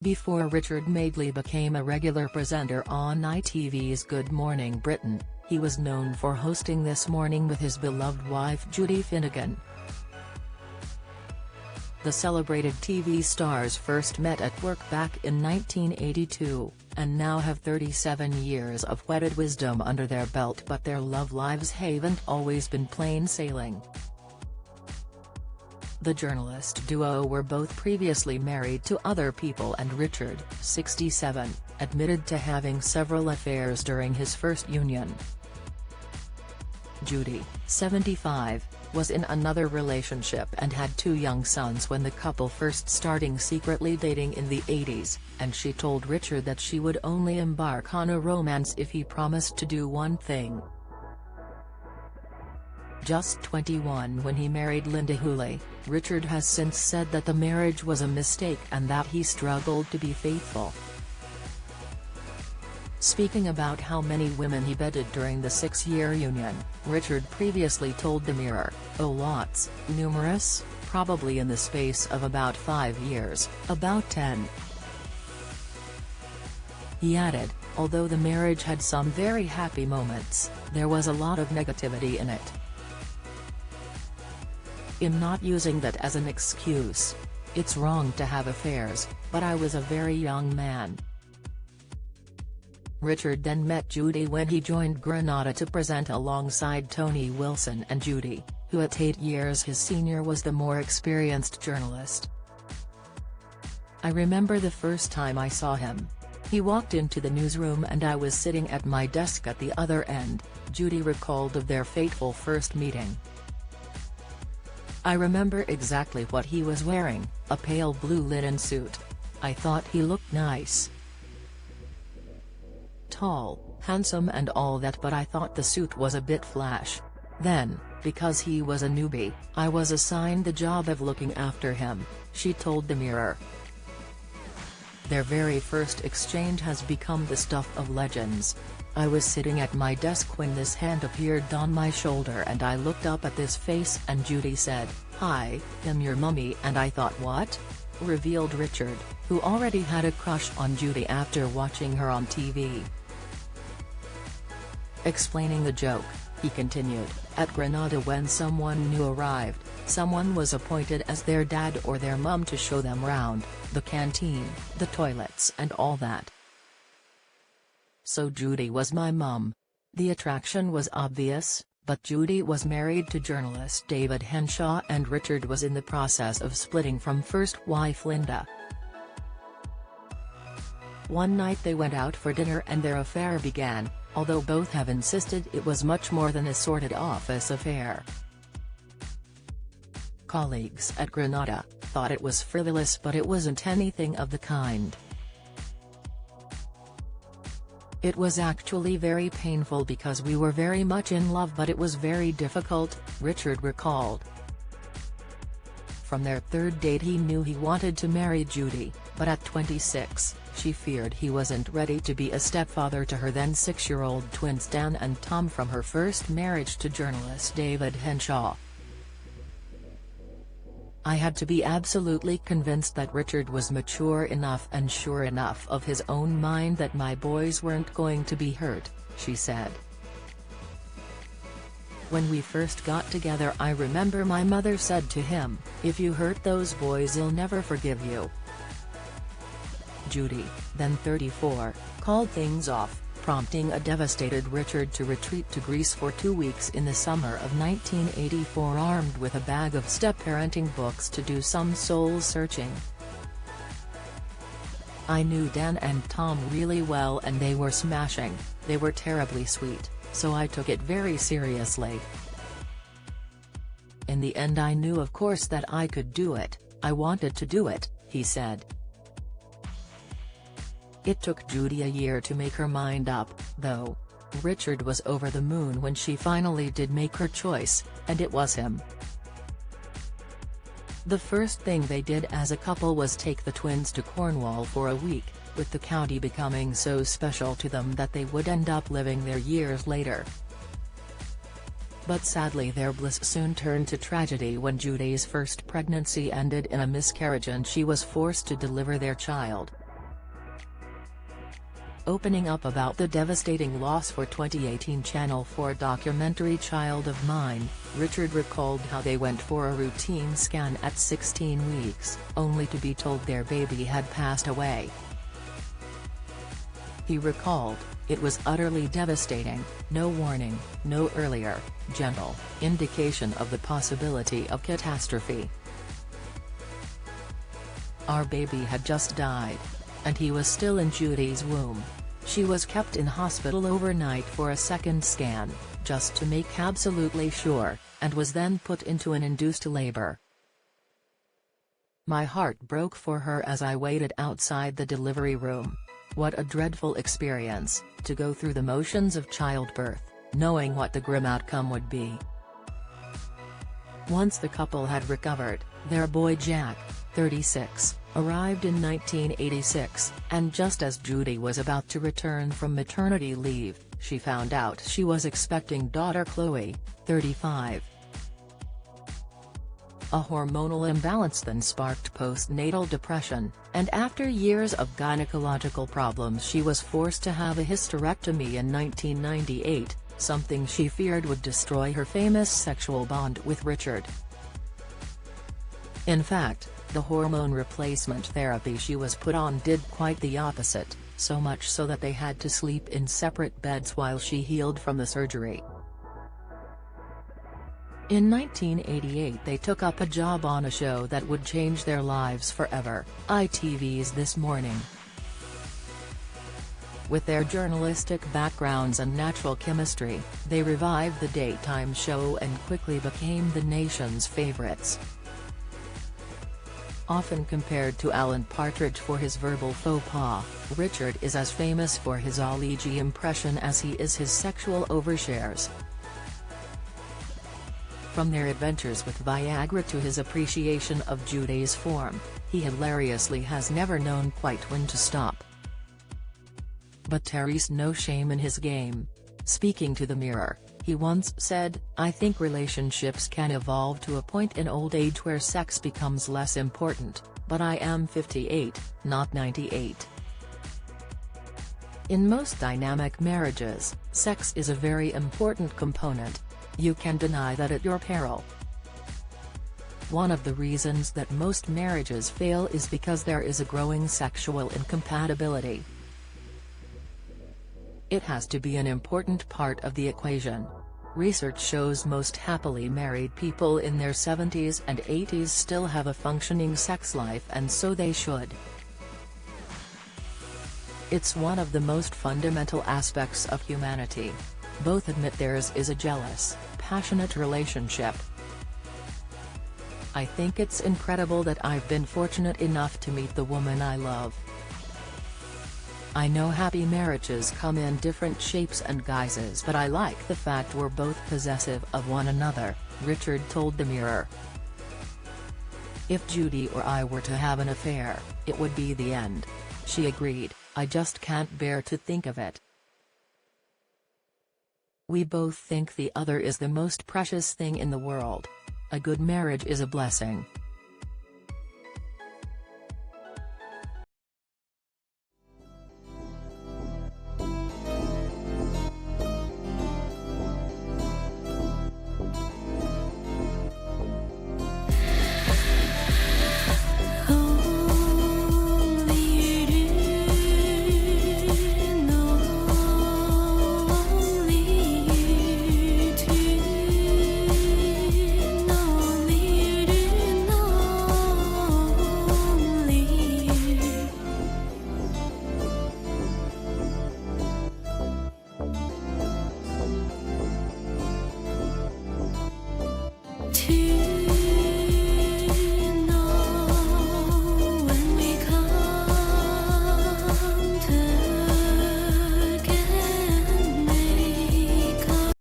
Before Richard Madeley became a regular presenter on ITV's Good Morning Britain, he was known for hosting This Morning with his beloved wife Judy Finnegan. The celebrated TV stars first met at work back in 1982, and now have 37 years of wedded wisdom under their belt, but their love lives haven't always been plain sailing. The journalist duo were both previously married to other people, and Richard, 67, admitted to having several affairs during his first union. Judy, 75, was in another relationship and had 2 young sons when the couple first starting secretly dating in the 80s, and she told Richard that she would only embark on a romance if he promised to do one thing. Just 21 when he married Linda Hooley, Richard has since said that the marriage was a mistake and that he struggled to be faithful. Speaking about how many women he bedded during the 6-year union, Richard previously told the Mirror, "Oh, lots, numerous, probably in the space of about 5 years, about 10. He added, although the marriage had some very happy moments, there was a lot of negativity in it. I'm not using that as an excuse. It's wrong to have affairs, but I was a very young man." Richard then met Judy when he joined Granada to present alongside Tony Wilson, and Judy, who at 8 years his senior, was the more experienced journalist. "I remember the first time I saw him. He walked into the newsroom and I was sitting at my desk at the other end," Judy recalled of their fateful first meeting. "I remember exactly what he was wearing, a pale blue linen suit. I thought he looked nice. Tall, handsome and all that, but I thought the suit was a bit flash. Then, because he was a newbie, I was assigned the job of looking after him," she told the Mirror. Their very first exchange has become the stuff of legends. "I was sitting at my desk when this hand appeared on my shoulder and I looked up at this face and Judy said, 'Hi, I'm your mummy,' and I thought, what?" revealed Richard, who already had a crush on Judy after watching her on TV. Explaining the joke, he continued, "At Granada, when someone new arrived, someone was appointed as their dad or their mum to show them round, the canteen, the toilets and all that. So Judy was my mum. The attraction was obvious, but Judy was married to journalist David Henshaw and Richard was in the process of splitting from first wife Linda. One night they went out for dinner and their affair began, although both have insisted it was much more than a sordid office affair. Colleagues at Granada thought it was frivolous, but it wasn't anything of the kind. It was actually very painful because we were very much in love, but it was very difficult," Richard recalled. From their third date he knew he wanted to marry Judy, but at 26, she feared he wasn't ready to be a stepfather to her then 6-year-old twins Dan and Tom from her first marriage to journalist David Henshaw. "I had to be absolutely convinced that Richard was mature enough and sure enough of his own mind that my boys weren't going to be hurt," she said. "When we first got together I remember my mother said to him, 'If you hurt those boys they'll never forgive you.'" Judy, then 34, called things off, prompting a devastated Richard to retreat to Greece for 2 weeks in the summer of 1984 armed with a bag of step-parenting books to do some soul-searching. "I knew Dan and Tom really well and they were smashing, they were terribly sweet, so I took it very seriously. In the end I knew of course that I could do it, I wanted to do it," he said. It took Judy a year to make her mind up, though. Richard was over the moon when she finally did make her choice, and it was him. The first thing they did as a couple was take the twins to Cornwall for a week, with the county becoming so special to them that they would end up living there years later. But sadly their bliss soon turned to tragedy when Judy's first pregnancy ended in a miscarriage and she was forced to deliver their child. Opening up about the devastating loss for 2018 Channel 4 documentary Child of Mine, Richard recalled how they went for a routine scan at 16 weeks, only to be told their baby had passed away. He recalled, "It was utterly devastating, no warning, no earlier, gentle, indication of the possibility of catastrophe. Our baby had just died. And he was still in Judy's womb. She was kept in hospital overnight for a second scan, just to make absolutely sure, and was then put into an induced labor. My heart broke for her as I waited outside the delivery room. What a dreadful experience, to go through the motions of childbirth, knowing what the grim outcome would be." Once the couple had recovered, their boy Jack, 36, arrived in 1986, and just as Judy was about to return from maternity leave, she found out she was expecting daughter Chloe, 35. A hormonal imbalance then sparked postnatal depression, and after years of gynecological problems she was forced to have a hysterectomy in 1998, something she feared would destroy her famous sexual bond with Richard. In fact, the hormone replacement therapy she was put on did quite the opposite, so much so that they had to sleep in separate beds while she healed from the surgery. In 1988 they took up a job on a show that would change their lives forever, ITV's This Morning. With their journalistic backgrounds and natural chemistry, they revived the daytime show and quickly became the nation's favorites. Often compared to Alan Partridge for his verbal faux pas, Richard is as famous for his Ali G impression as he is his sexual overshares. From their adventures with Viagra to his appreciation of Judy's form, he hilariously has never known quite when to stop. But Terry's no shame in his game. Speaking to the Mirror, he once said, "I think relationships can evolve to a point in old age where sex becomes less important, but I am 58, not 98. In most dynamic marriages, sex is a very important component. You can deny that at your peril." One of the reasons that most marriages fail is because there is a growing sexual incompatibility. It has to be an important part of the equation. Research shows most happily married people in their 70s and 80s still have a functioning sex life, and so they should. It's one of the most fundamental aspects of humanity. Both admit theirs is a jealous, passionate relationship. I think it's incredible that I've been fortunate enough to meet the woman I love. I know happy marriages come in different shapes and guises, but I like the fact we're both possessive of one another, Richard told the Mirror. "If Judy or I were to have an affair, it would be the end," she agreed. "I just can't bear to think of it. We both think the other is the most precious thing in the world. A good marriage is a blessing."